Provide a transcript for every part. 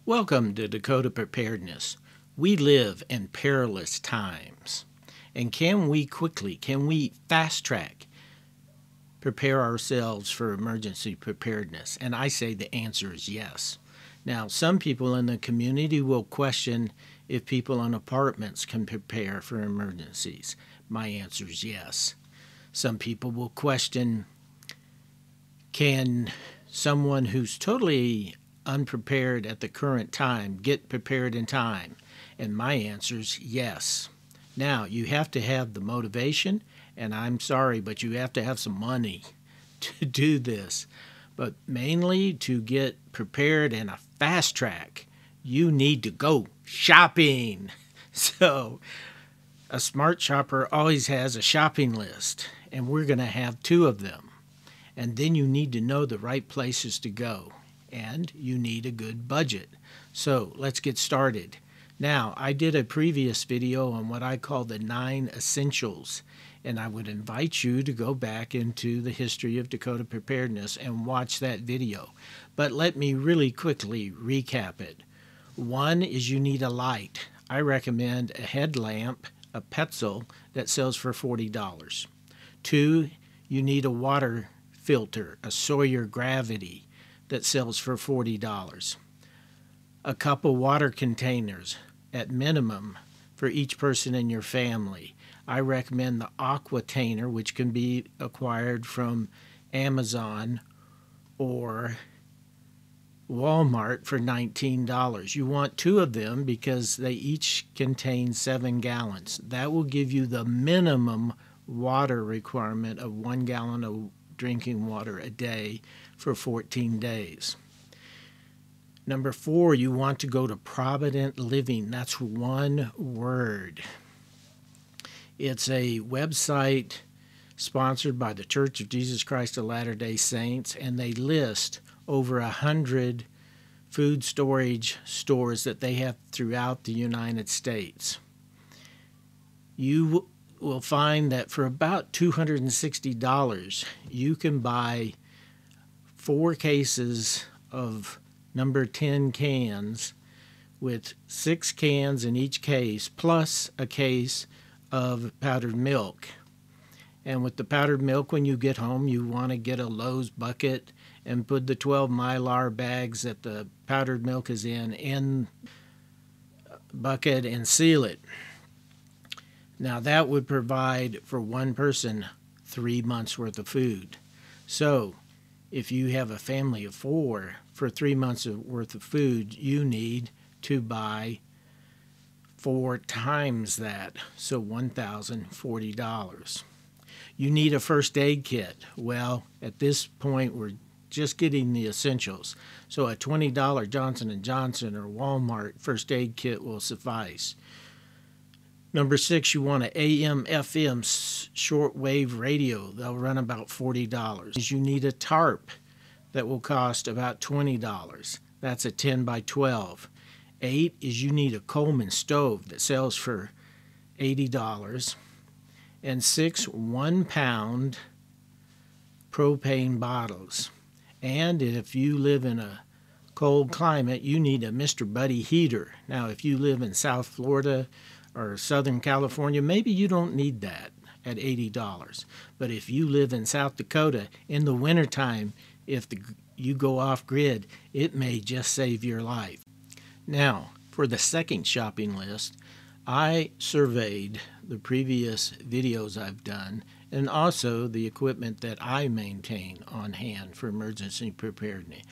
Welcome to Dakota Preparedness. We live in perilous times. And can we fast track, prepare ourselves for emergency preparedness? And I say the answer is yes. Now, some people in the community will question if people in apartments can prepare for emergencies. My answer is yes. Some people will question, can someone who's totally unprepared at the current time get prepared in time? And my answer is yes. Now, you have to have the motivation, and I'm sorry, but you have to have some money to do this. But mainly to get prepared in a fast track, you need to go shopping. So a smart shopper always has a shopping list, and we're going to have 2 of them. And then you need to know the right places to go, and you need a good budget. So let's get started. Now, I did a previous video on what I call the 9 essentials, and I would invite you to go back into the history of Dakota Preparedness and watch that video. But let me really quickly recap it. 1 is you need a light. I recommend a headlamp, a Petzl, that sells for $40. 2, you need a water filter, a Sawyer Gravity, that sells for $40. A couple water containers at minimum for each person in your family. I recommend the Aquatainer, which can be acquired from Amazon or Walmart for $19. You want 2 of them because they each contain 7 gallons. That will give you the minimum water requirement of 1 gallon of drinking water a day for 14 days. Number 4, you want to go to Provident Living. That's one word. It's a website sponsored by the Church of Jesus Christ of Latter-day Saints, and they list over 100 food storage stores that they have throughout the United States. You will find that for about $260, you can buy 4 cases of number 10 cans with 6 cans in each case, plus a case of powdered milk. And with the powdered milk, when you get home, you want to get a Lowe's bucket and put the 12 Mylar bags that the powdered milk is in bucket and seal it. Now that would provide for one person 3 months worth of food. So if you have a family of 4, for 3 months worth of food, you need to buy 4 times that, so $1,040. You need a first aid kit. Well, at this point, we're just getting the essentials. So a $20 Johnson & Johnson or Walmart first aid kit will suffice. Number 6, you want an AM/FM shortwave radio. They'll run about $40. You need a tarp that will cost about $20. That's a 10 by 12. 8 is you need a Coleman stove that sells for $80. And 6 1-pound propane bottles. And if you live in a cold climate, you need a Mr. Buddy heater. Now, if you live in South Florida or Southern California, maybe you don't need that at $80. But if you live in South Dakota in the wintertime, if you go off grid, it may just save your life. Now, for the second shopping list, I surveyed the previous videos I've done and also the equipment that I maintain on hand for emergency preparedness.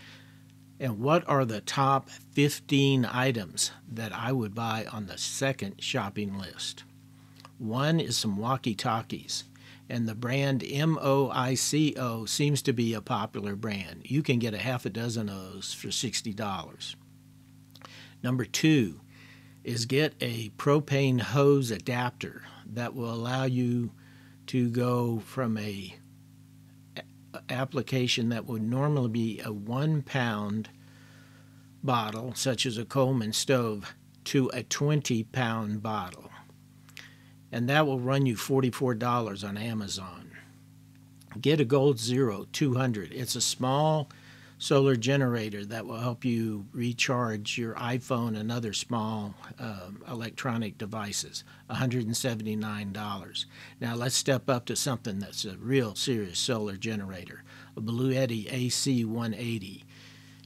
And what are the top 15 items that I would buy on the second shopping list? 1 is some walkie-talkies, and the brand MOICO seems to be a popular brand. You can get a half a dozen of those for $60. Number 2 is get a propane hose adapter that will allow you to go from a application that would normally be a 1-pound bottle, such as a Coleman stove, to a 20-pound bottle. And that will run you $44 on Amazon. Get a Gold Zero 200. It's a small solar generator that will help you recharge your iPhone and other small electronic devices, $179. Now let's step up to something that's a real serious solar generator, a Bluetti AC 180.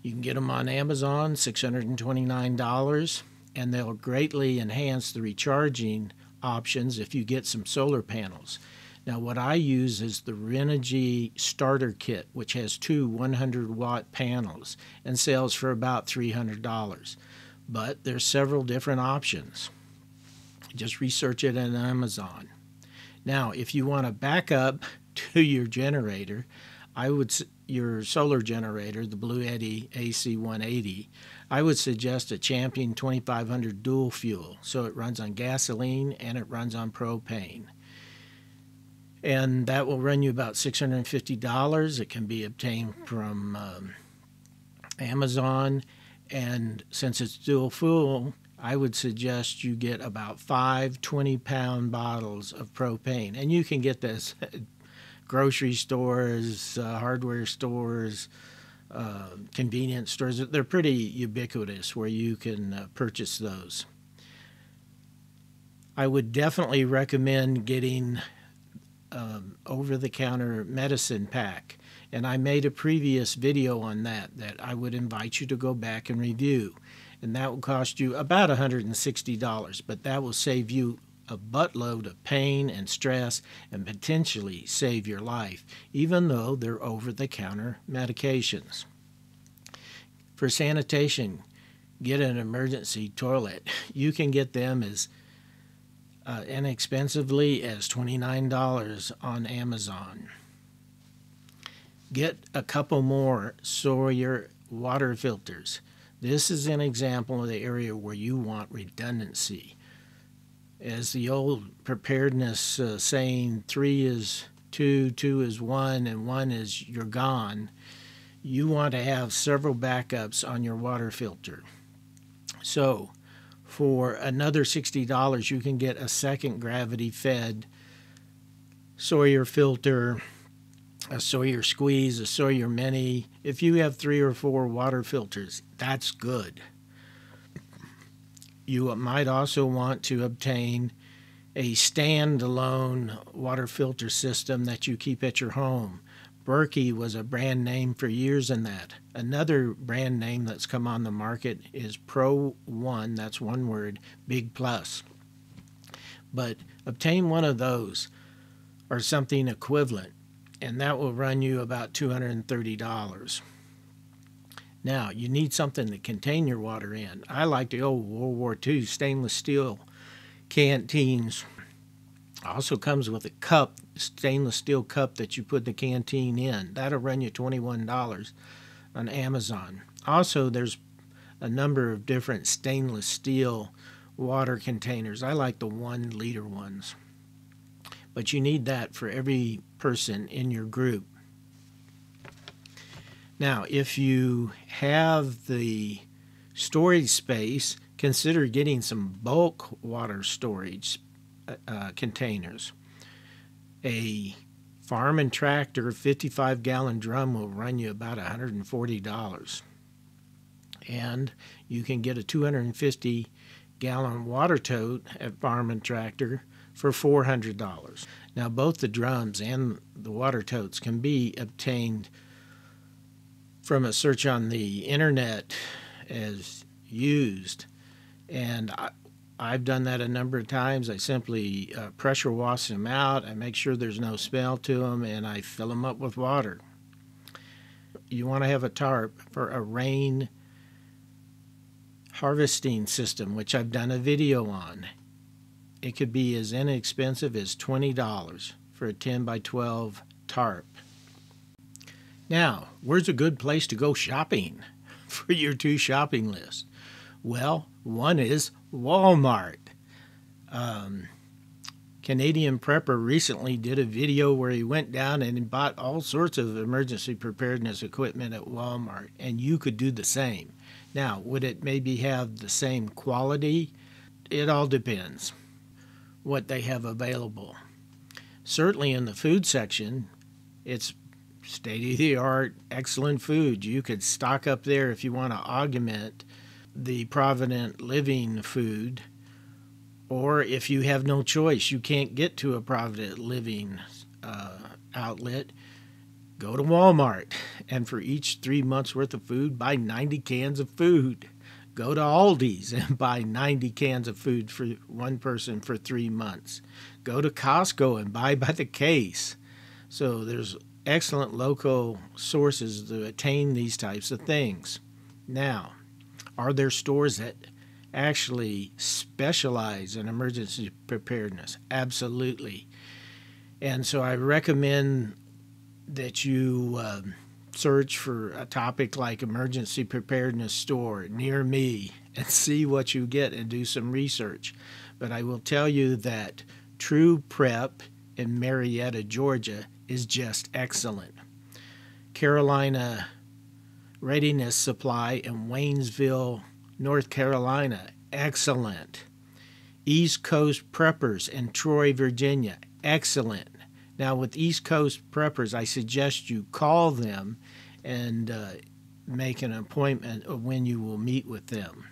You can get them on Amazon, $629, and they'll greatly enhance the recharging options if you get some solar panels. Now what I use is the Renogy starter kit, which has two 100-watt panels and sells for about $300. But there's several different options. Just research it on Amazon. Now if you want to back up to your generator, your solar generator, the Bluetti AC 180, I would suggest a Champion 2500 dual fuel. So it runs on gasoline and it runs on propane. And that will run you about $650. It can be obtained from Amazon. And since it's dual fuel, I would suggest you get about 5 20-pound bottles of propane. And you can get this at grocery stores, hardware stores, convenience stores. They're pretty ubiquitous where you can purchase those. I would definitely recommend getting over-the-counter medicine pack, and I made a previous video on that I would invite you to go back and review, and that will cost you about $160, but that will save you a buttload of pain and stress and potentially save your life, even though they're over-the-counter medications. For sanitation, get an emergency toilet. You can get them as inexpensively as $29 on Amazon. Get a couple more Sawyer water filters. This is an example of the area where you want redundancy. As the old preparedness saying, 3 is 2, 2 is 1, and 1 is you're gone, you want to have several backups on your water filter. So for another $60, you can get a second gravity-fed Sawyer filter, a Sawyer Squeeze, a Sawyer Mini. If you have 3 or 4 water filters, that's good. You might also want to obtain a standalone water filter system that you keep at your home. Berkey was a brand name for years in that. Another brand name that's come on the market is Pro One, that's one word, Big Plus. But obtain one of those or something equivalent, and that will run you about $230. Now, you need something to contain your water in. I like the old World War II stainless steel canteens. Also comes with a cup, stainless steel cup that you put the canteen in. That'll run you $21 on Amazon. Also, there's a number of different stainless steel water containers. I like the 1 liter ones. But you need that for every person in your group. Now, if you have the storage space, consider getting some bulk water storage containers. A farm and tractor 55-gallon drum will run you about $140. And you can get a 250-gallon water tote at farm and tractor for $400. Now, both the drums and the water totes can be obtained from a search on the internet as used, and I've done that a number of times. I simply pressure wash them out. I make sure there's no smell to them, and I fill them up with water. You want to have a tarp for a rain harvesting system, which I've done a video on. It could be as inexpensive as $20 for a 10 by 12 tarp. Now, where's a good place to go shopping for your 2 shopping list? Well, one is Walmart. Canadian Prepper recently did a video where he went down and bought all sorts of emergency preparedness equipment at Walmart, and you could do the same. Now, would it maybe have the same quality? It all depends what they have available. Certainly in the food section, it's state-of-the-art, excellent food. You could stock up there if you want to augment the Provident Living food. Or if you have no choice, you can't get to a Provident Living outlet, go to Walmart, and for each 3 months worth of food, buy 90 cans of food. Go to Aldi's and buy 90 cans of food for one person for 3 months. Go to Costco and buy by the case. So there's excellent local sources to attain these types of things. Now, are there stores that actually specialize in emergency preparedness? Absolutely. And so I recommend that you search for a topic like emergency preparedness store near me and see what you get and do some research. But I will tell you that True Prep in Marietta, Georgia is just excellent. Carolina Readiness Supply in Waynesville, North Carolina, excellent. East Coast Preppers in Troy, Virginia, excellent. Now with East Coast Preppers, I suggest you call them and make an appointment of when you will meet with them.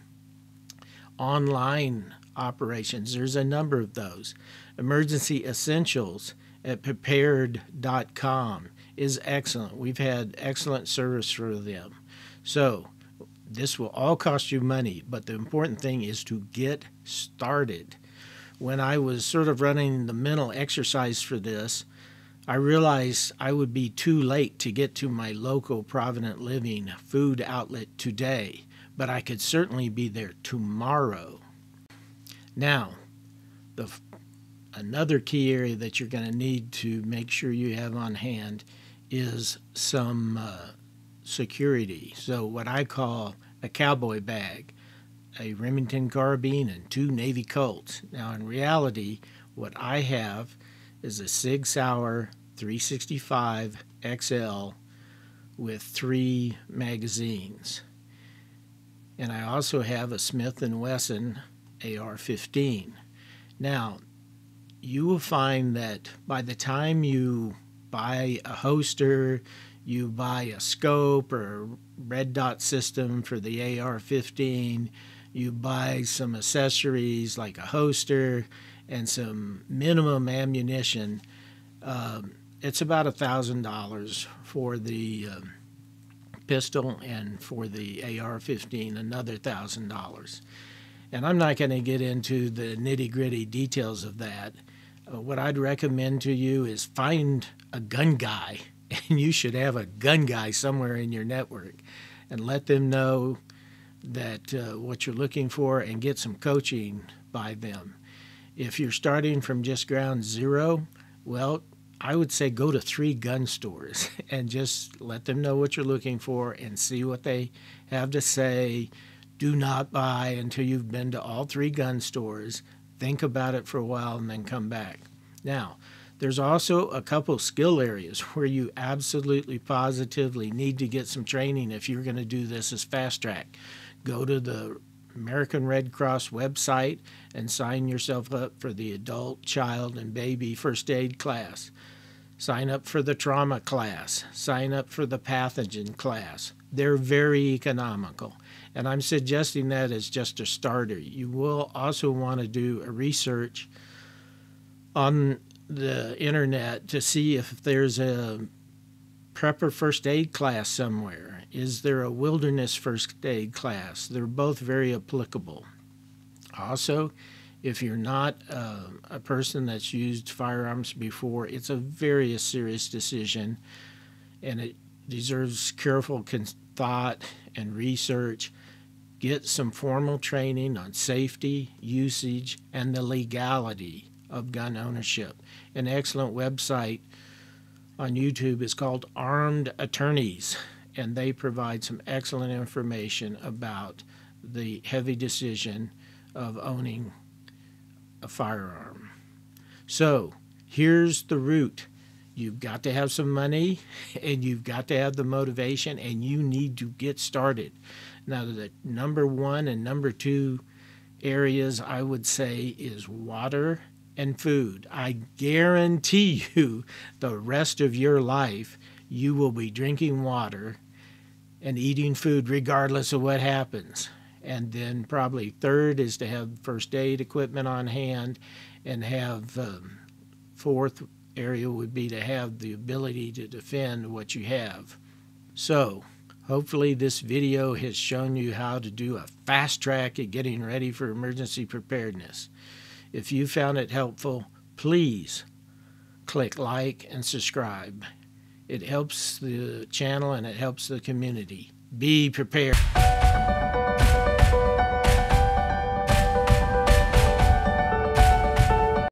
Online operations, there's a number of those. Emergency Essentials at prepared.com is excellent. We've had excellent service for them. So this will all cost you money, but the important thing is to get started. When I was sort of running the mental exercise for this, I realized I would be too late to get to my local Provident Living food outlet today, but I could certainly be there tomorrow. Now, another key area that you're going to need to make sure you have on hand is some security. So what I call a cowboy bag, a Remington carbine, and 2 Navy Colts. Now in reality, what I have is a Sig Sauer 365 XL with 3 magazines. And I also have a Smith & Wesson AR-15. Now, you will find that by the time you buy a holster, you buy a scope or a red dot system for the AR-15, you buy some accessories like a holster and some minimum ammunition, it's about $1,000 for the pistol, and for the AR-15 another $1,000. And I'm not going to get into the nitty-gritty details of that. What I'd recommend to you is find a gun guy, and you should have a gun guy somewhere in your network, and let them know that what you're looking for, and get some coaching by them. If you're starting from just ground zero, well, I would say go to 3 gun stores and just let them know what you're looking for and see what they have to say. Do not buy until you've been to all 3 gun stores. Think about it for a while and then come back. Now, there's also a couple skill areas where you absolutely positively need to get some training if you're going to do this as fast track. Go to the American Red Cross website and sign yourself up for the adult, child, and baby first aid class. Sign up for the trauma class. Sign up for the pathogen class. They're very economical. And I'm suggesting that as just a starter. You will also want to do a research on the internet to see if there's a prepper first aid class somewhere. Is there a wilderness first aid class? They're both very applicable. Also, if you're not a person that's used firearms before, it's a very serious decision, and it deserves careful thought and research. Get some formal training on safety, usage, and the legality of gun ownership. An excellent website on YouTube is called Armed Attorneys, and they provide some excellent information about the heavy decision of owning a firearm. So here's the route. You've got to have some money, and you've got to have the motivation, and you need to get started. Now, the number 1 and number 2 areas I would say is water and food. I guarantee you the rest of your life you will be drinking water and eating food regardless of what happens. And then probably third is to have first aid equipment on hand, and have fourth area would be to have the ability to defend what you have. So hopefully this video has shown you how to do a fast track at getting ready for emergency preparedness. If you found it helpful, please click like and subscribe. It helps the channel and it helps the community. Be prepared.